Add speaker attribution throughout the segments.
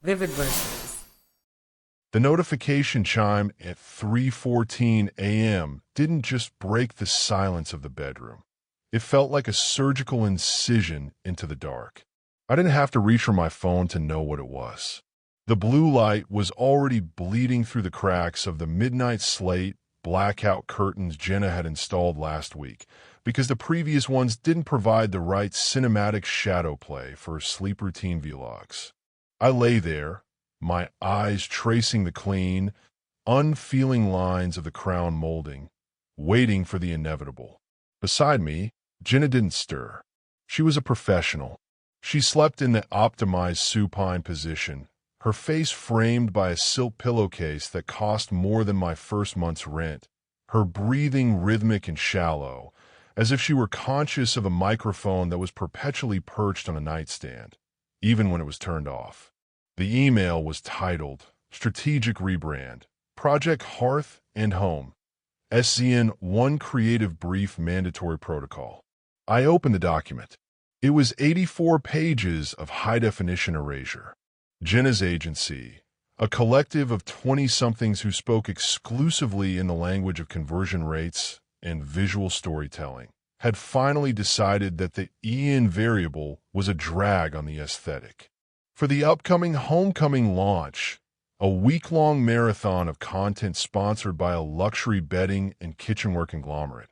Speaker 1: vivid verses.
Speaker 2: The notification chime at 3:14 a.m. didn't just break the silence of the bedroom. It felt like a surgical incision into the dark. I didn't have to reach for my phone to know what it was. The blue light was already bleeding through the cracks of the midnight slate blackout curtains Jenna had installed last week, because the previous ones didn't provide the right cinematic shadow play for her sleep routine vlogs. I lay there, my eyes tracing the clean, unfeeling lines of the crown molding, waiting for the inevitable. Beside me, Jenna didn't stir. She was a professional. She slept in the optimized supine position, her face framed by a silk pillowcase that cost more than my first month's rent, her breathing rhythmic and shallow, as if she were conscious of a microphone that was perpetually perched on a nightstand, even when it was turned off. The email was titled, Strategic Rebrand, Project Hearth Home, SCN 1 Creative Brief Mandatory Protocol. I opened the document. It was 84 pages of high-definition erasure. Jenna's agency, a collective of 20-somethings who spoke exclusively in the language of conversion rates and visual storytelling, had finally decided that the EN variable was a drag on the aesthetic. For the upcoming homecoming launch, a week-long marathon of content sponsored by a luxury bedding and kitchenware conglomerate,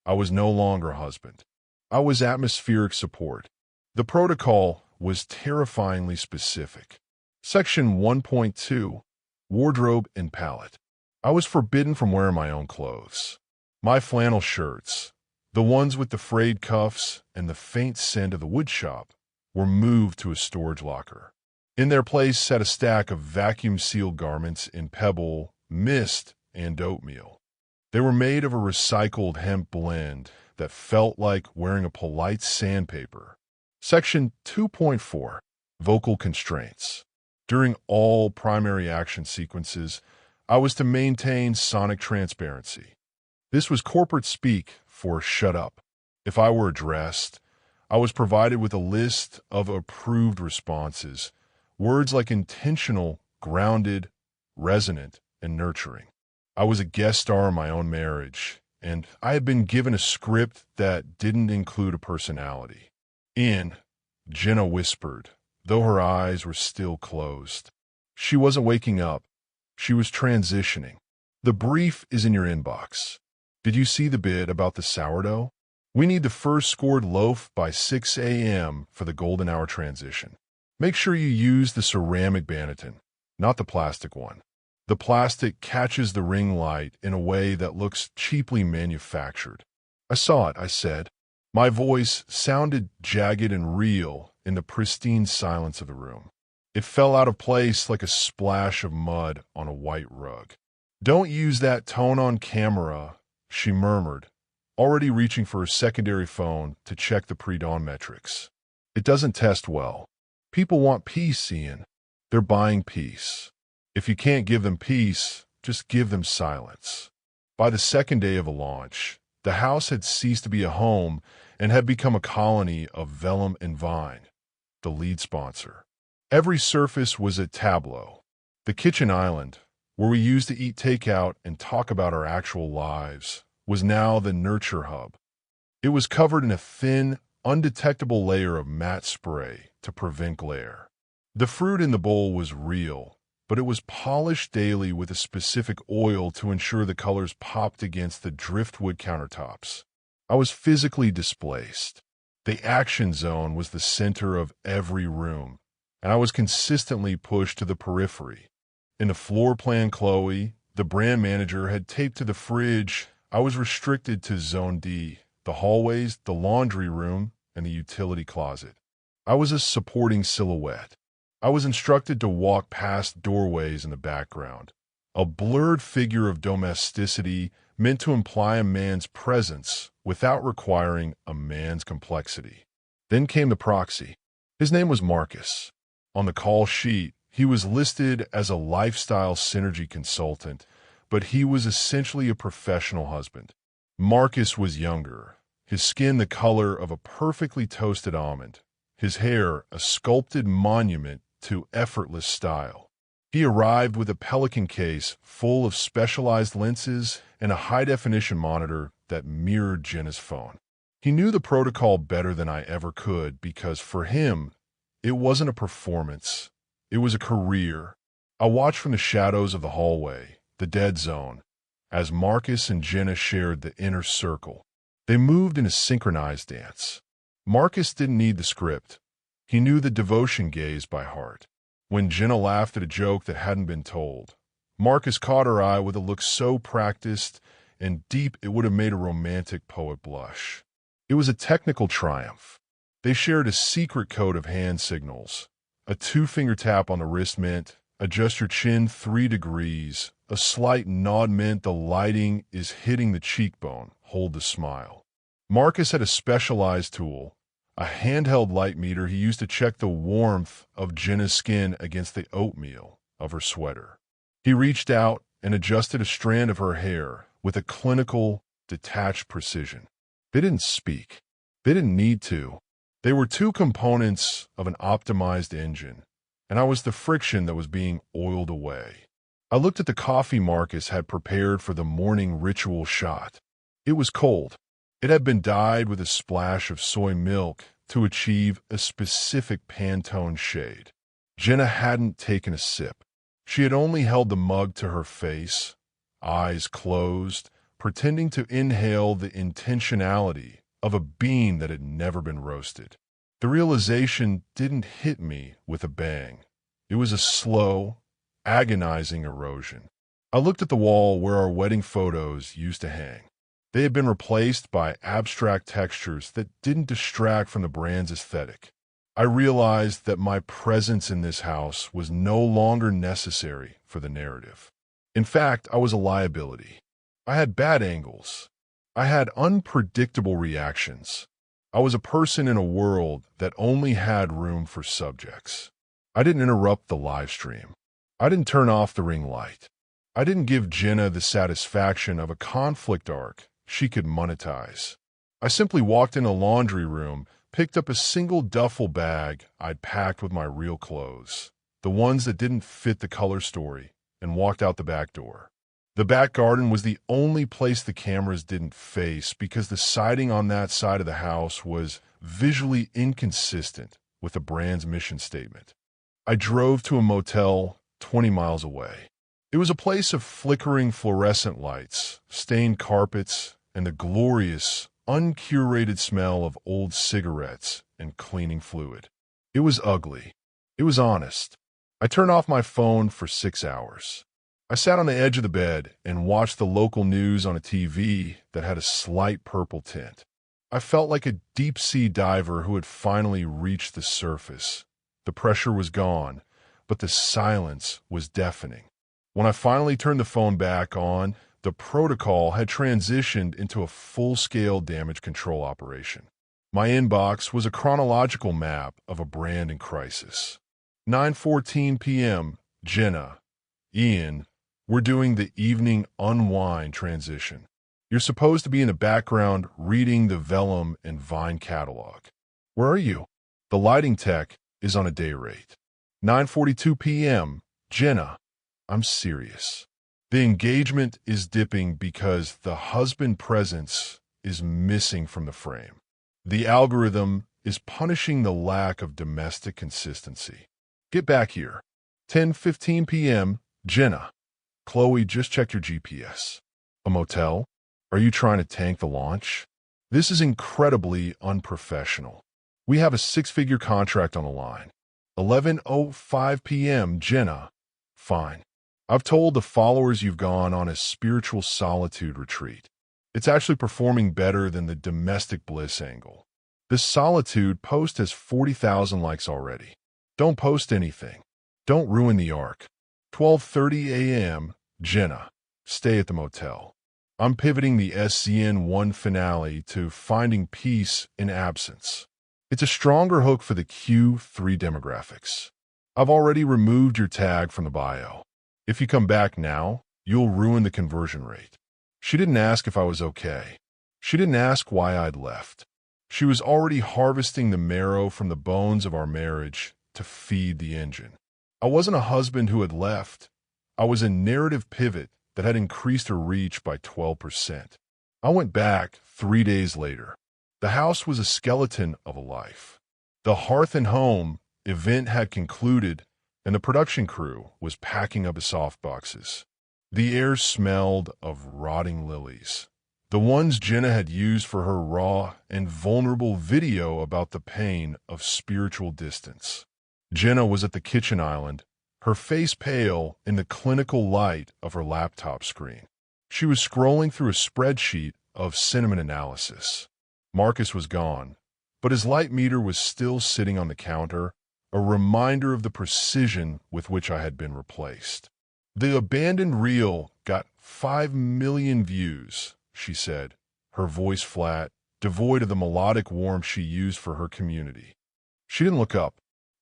Speaker 2: I was no longer husband. I was atmospheric support. The protocol was terrifyingly specific. Section 1.2, Wardrobe and Palette. I was forbidden from wearing my own clothes. My flannel shirts, the ones with the frayed cuffs and the faint scent of the woodshop, were moved to a storage locker. In their place sat a stack of vacuum-sealed garments in pebble, mist, and oatmeal. They were made of a recycled hemp blend that felt like wearing a polite sandpaper. Section 2.4, Vocal Constraints. During all primary action sequences, I was to maintain sonic transparency. This was corporate speak for shut up. If I were addressed, I was provided with a list of approved responses, words like intentional, grounded, resonant, and nurturing. I was a guest star in my own marriage, and I had been given a script that didn't include a personality. Jenna whispered, though her eyes were still closed. She wasn't waking up. She was transitioning. The brief is in your inbox. Did you see the bit about the sourdough? We need the first scored loaf by 6 a.m. for the golden hour transition. Make sure you use the ceramic Banneton, not the plastic one. The plastic catches the ring light in a way that looks cheaply manufactured. I saw it, I said. My voice sounded jagged and real in the pristine silence of the room. It fell out of place like a splash of mud on a white rug. Don't use that tone on camera, she murmured, already reaching for her secondary phone to check the pre-dawn metrics. It doesn't test well. People want peace, Ian. They're buying peace. If you can't give them peace, just give them silence. By the second day of a launch, the house had ceased to be a home and had become a colony of vellum and vine, the lead sponsor. Every surface was a tableau. The kitchen island, where we used to eat takeout and talk about our actual lives, was now the nurture hub. It was covered in a thin, undetectable layer of matte spray to prevent glare. The fruit in the bowl was real, but it was polished daily with a specific oil to ensure the colors popped against the driftwood countertops. I was physically displaced. The action zone was the center of every room, and I was consistently pushed to the periphery. In the floor plan Chloe, the brand manager, had taped to the fridge, I was restricted to Zone D, the hallways, the laundry room, and the utility closet. I was a supporting silhouette. I was instructed to walk past doorways in the background, a blurred figure of domesticity meant to imply a man's presence without requiring a man's complexity. Then came the proxy. His name was Marcus. On the call sheet, he was listed as a lifestyle synergy consultant, but he was essentially a professional husband. Marcus was younger, his skin the color of a perfectly toasted almond, his hair a sculpted monument to effortless style. He arrived with a Pelican case full of specialized lenses and a high-definition monitor that mirrored Jenna's phone. He knew the protocol better than I ever could because for him, it wasn't a performance. It was a career. I watched from the shadows of the hallway, the dead zone, as Marcus and Jenna shared the inner circle. They moved in a synchronized dance. Marcus didn't need the script. He knew the devotion gaze by heart. When Jenna laughed at a joke that hadn't been told, Marcus caught her eye with a look so practiced and deep it would have made a romantic poet blush. It was a technical triumph. They shared a secret code of hand signals. A 2-finger tap on the wrist meant, adjust your chin 3 degrees. A slight nod meant the lighting is hitting the cheekbone. Hold the smile. Marcus had a specialized tool, a handheld light meter he used to check the warmth of Jenna's skin against the oatmeal of her sweater. He reached out and adjusted a strand of her hair with a clinical, detached precision. They didn't speak. They didn't need to. They were two components of an optimized engine, and I was the friction that was being oiled away. I looked at the coffee Marcus had prepared for the morning ritual shot. It was cold. It had been dyed with a splash of soy milk to achieve a specific Pantone shade. Jenna hadn't taken a sip. She had only held the mug to her face, eyes closed, pretending to inhale the intentionality of a bean that had never been roasted. The realization didn't hit me with a bang. It was a slow, agonizing erosion. I looked at the wall where our wedding photos used to hang. They had been replaced by abstract textures that didn't distract from the brand's aesthetic. I realized that my presence in this house was no longer necessary for the narrative. In fact, I was a liability. I had bad angles. I had unpredictable reactions. I was a person in a world that only had room for subjects. I didn't interrupt the live stream. I didn't turn off the ring light. I didn't give Jenna the satisfaction of a conflict arc she could monetize. I simply walked in a laundry room, picked up a single duffel bag I'd packed with my real clothes, the ones that didn't fit the color story, and walked out the back door. The back garden was the only place the cameras didn't face because the siding on that side of the house was visually inconsistent with the brand's mission statement. I drove to a motel 20 miles away. It was a place of flickering fluorescent lights, stained carpets, and the glorious, uncurated smell of old cigarettes and cleaning fluid. It was ugly. It was honest. I turned off my phone for 6 hours. I sat on the edge of the bed and watched the local news on a TV that had a slight purple tint. I felt like a deep-sea diver who had finally reached the surface. The pressure was gone, but the silence was deafening. When I finally turned the phone back on, the protocol had transitioned into a full-scale damage control operation. My inbox was a chronological map of a brand in crisis. 9:14 p.m., Jenna, Ian, we're doing the evening unwind transition. You're supposed to be in the background reading the Vellum and Vine catalog. Where are you? The lighting tech is on a day rate. 9:42 p.m., Jenna, I'm serious. The engagement is dipping because the husband presence is missing from the frame. The algorithm is punishing the lack of domestic consistency. Get back here. 10:15 p.m., Jenna. Chloe, just checked your GPS. A motel? Are you trying to tank the launch? This is incredibly unprofessional. We have a 6-figure contract on the line. 11:05 p.m., Jenna. Fine. I've told the followers you've gone on a spiritual solitude retreat. It's actually performing better than the domestic bliss angle. The solitude post has 40,000 likes already. Don't post anything. Don't ruin the arc. 12:30 a.m., Jenna. Stay at the motel. I'm pivoting the SCN1 finale to finding peace in absence. It's a stronger hook for the Q3 demographics. I've already removed your tag from the bio. If you come back now, you'll ruin the conversion rate. She didn't ask if I was okay. She didn't ask why I'd left. She was already harvesting the marrow from the bones of our marriage to feed the engine. I wasn't a husband who had left. I was a narrative pivot that had increased her reach by 12%. I went back 3 days later. The house was a skeleton of a life. The Hearth Home event had concluded, and the production crew was packing up its softboxes. The air smelled of rotting lilies, the ones Jenna had used for her raw and vulnerable video about the pain of spiritual distance. Jenna was at the kitchen island, her face pale in the clinical light of her laptop screen. She was scrolling through a spreadsheet of sentiment analysis. Marcus was gone, but his light meter was still sitting on the counter, a reminder of the precision with which I had been replaced. The abandoned reel got 5 million views, she said, her voice flat, devoid of the melodic warmth she used for her community. She didn't look up.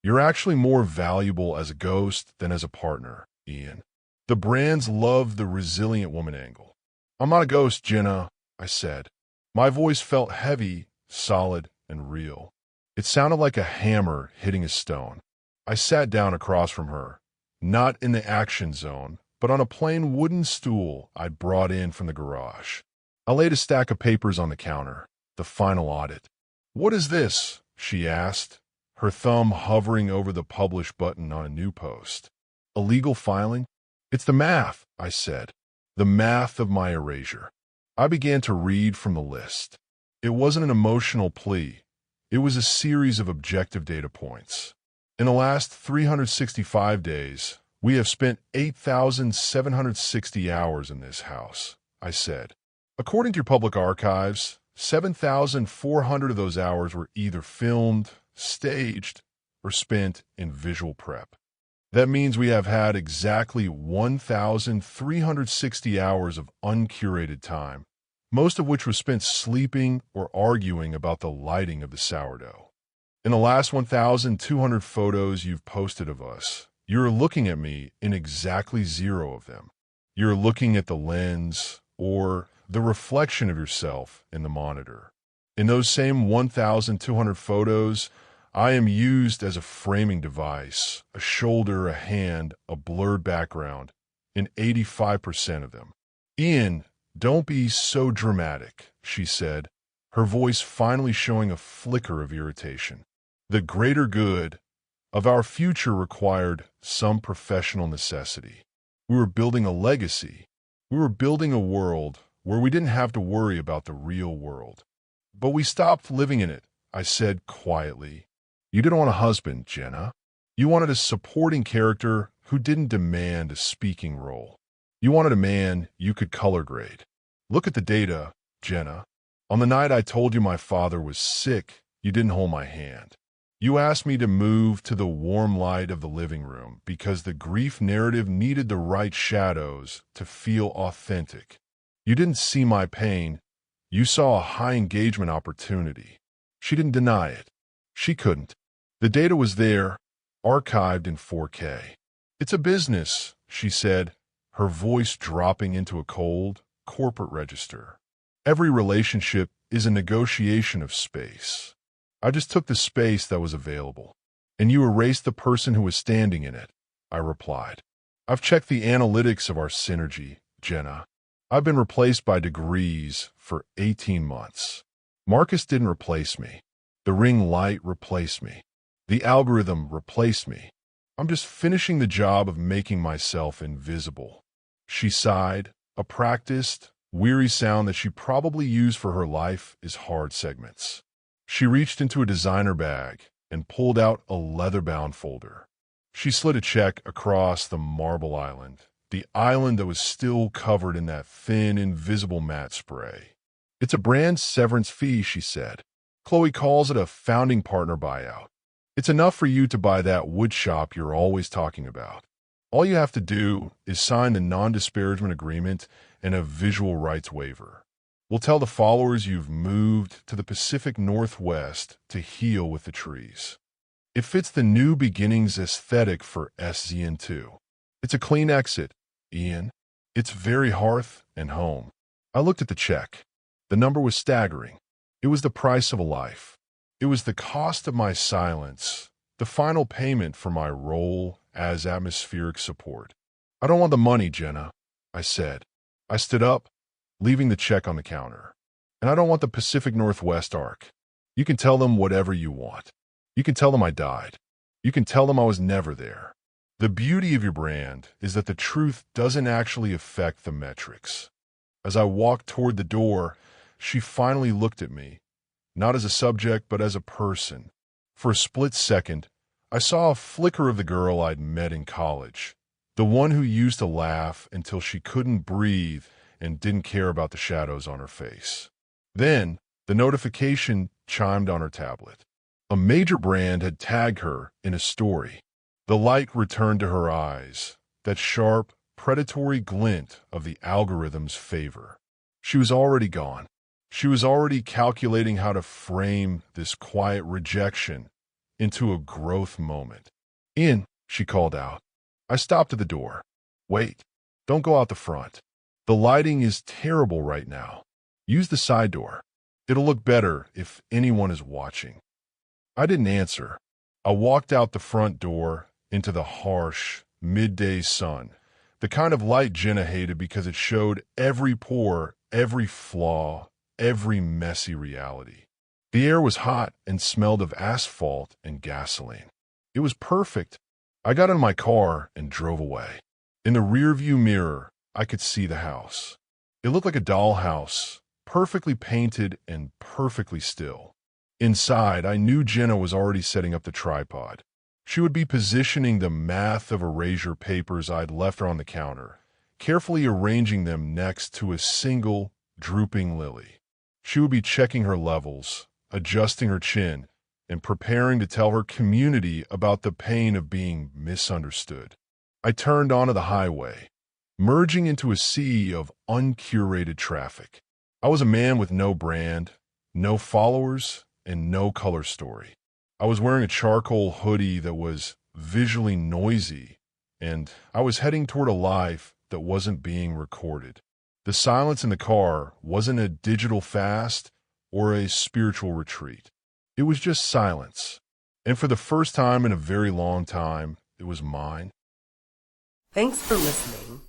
Speaker 2: You're actually more valuable as a ghost than as a partner, Ian. The brands love the resilient woman angle. I'm not a ghost, Jenna, I said. My voice felt heavy, solid, and real. It sounded like a hammer hitting a stone. I sat down across from her, not in the action zone, but on a plain wooden stool I'd brought in from the garage. I laid a stack of papers on the counter, the final audit. What is this? She asked, her thumb hovering over the publish button on a new post. Illegal filing? It's the math, I said. The math of my erasure. I began to read from the list. It wasn't an emotional plea. It was a series of objective data points. In the last 365 days, we have spent 8,760 hours in this house, I said. According to your public archives, 7,400 of those hours were either filmed, staged, or spent in visual prep. That means we have had exactly 1,360 hours of uncurated time, most of which was spent sleeping or arguing about the lighting of the sourdough. In the last 1,200 photos you've posted of us, you're looking at me in exactly 0 of them. You're looking at the lens or the reflection of yourself in the monitor. In those same 1,200 photos, I am used as a framing device, a shoulder, a hand, a blurred background, in 85% of them. Ian, don't be so dramatic, she said, her voice finally showing a flicker of irritation. The greater good of our future required some professional necessity. We were building a legacy. We were building a world where we didn't have to worry about the real world. But we stopped living in it, I said quietly. You didn't want a husband, Jenna. You wanted a supporting character who didn't demand a speaking role. You wanted a man you could color grade. Look at the data, Jenna. On the night I told you my father was sick, you didn't hold my hand. You asked me to move to the warm light of the living room because the grief narrative needed the right shadows to feel authentic. You didn't see my pain. You saw a high engagement opportunity. She didn't deny it. She couldn't. The data was there, archived in 4K. It's a business, she said, her voice dropping into a cold, corporate register. Every relationship is a negotiation of space. I just took the space that was available, and you erased the person who was standing in it, I replied. I've checked the analytics of our synergy, Jenna. I've been replaced by degrees for 18 months. Marcus didn't replace me. The ring light replaced me. The algorithm replaced me. I'm just finishing the job of making myself invisible. She sighed. A practiced, weary sound that she probably used for her life is hard segments. She reached into a designer bag and pulled out a leather-bound folder. She slid a check across the marble island, the island that was still covered in that thin, invisible matte spray. It's a brand severance fee, she said. Chloe calls it a founding partner buyout. It's enough for you to buy that wood shop you're always talking about. All you have to do is sign the non-disparagement agreement and a visual rights waiver. We'll tell the followers you've moved to the Pacific Northwest to heal with the trees. It fits the new beginnings aesthetic for SZN2. It's a clean exit, Ian. It's very Hearth and Home. I looked at the check. The number was staggering. It was the price of a life. It was the cost of my silence, The final payment for my role as atmospheric support. I don't want the money, Jenna, I said. I stood up, leaving the check on the counter. And I don't want the Pacific Northwest arc. You can tell them whatever you want. You can tell them I died. You can tell them I was never there. The beauty of your brand is that the truth doesn't actually affect the metrics. As I walked toward the door, she finally looked at me, not as a subject, but as a person. For a split second, I saw a flicker of the girl I'd met in college, the one who used to laugh until she couldn't breathe and didn't care about the shadows on her face. Then, the notification chimed on her tablet. A major brand had tagged her in a story. The light returned to her eyes, that sharp, predatory glint of the algorithm's favor. She was already gone. She was already calculating how to frame this quiet rejection into a growth moment. "In," she called out. I stopped at the door. "Wait, don't go out the front. The lighting is terrible right now. Use the side door. It'll look better if anyone is watching." I didn't answer. I walked out the front door into the harsh, midday sun, the kind of light Jenna hated because it showed every pore, every flaw, every messy reality. The air was hot and smelled of asphalt and gasoline. It was perfect. I got in my car and drove away. In the rearview mirror, I could see the house. It looked like a dollhouse, perfectly painted and perfectly still. Inside, I knew Jenna was already setting up the tripod. She would be positioning the math of erasure papers I'd left her on the counter, carefully arranging them next to a single, drooping lily. She would be checking her levels, adjusting her chin, and preparing to tell her community about the pain of being misunderstood. I turned onto the highway, merging into a sea of uncurated traffic. I was a man with no brand, no followers, and no color story. I was wearing a charcoal hoodie that was visually noisy, and I was heading toward a life that wasn't being recorded. The silence in the car wasn't a digital fast or a spiritual retreat. It was just silence. And for the first time in a very long time, it was mine.
Speaker 1: Thanks for listening.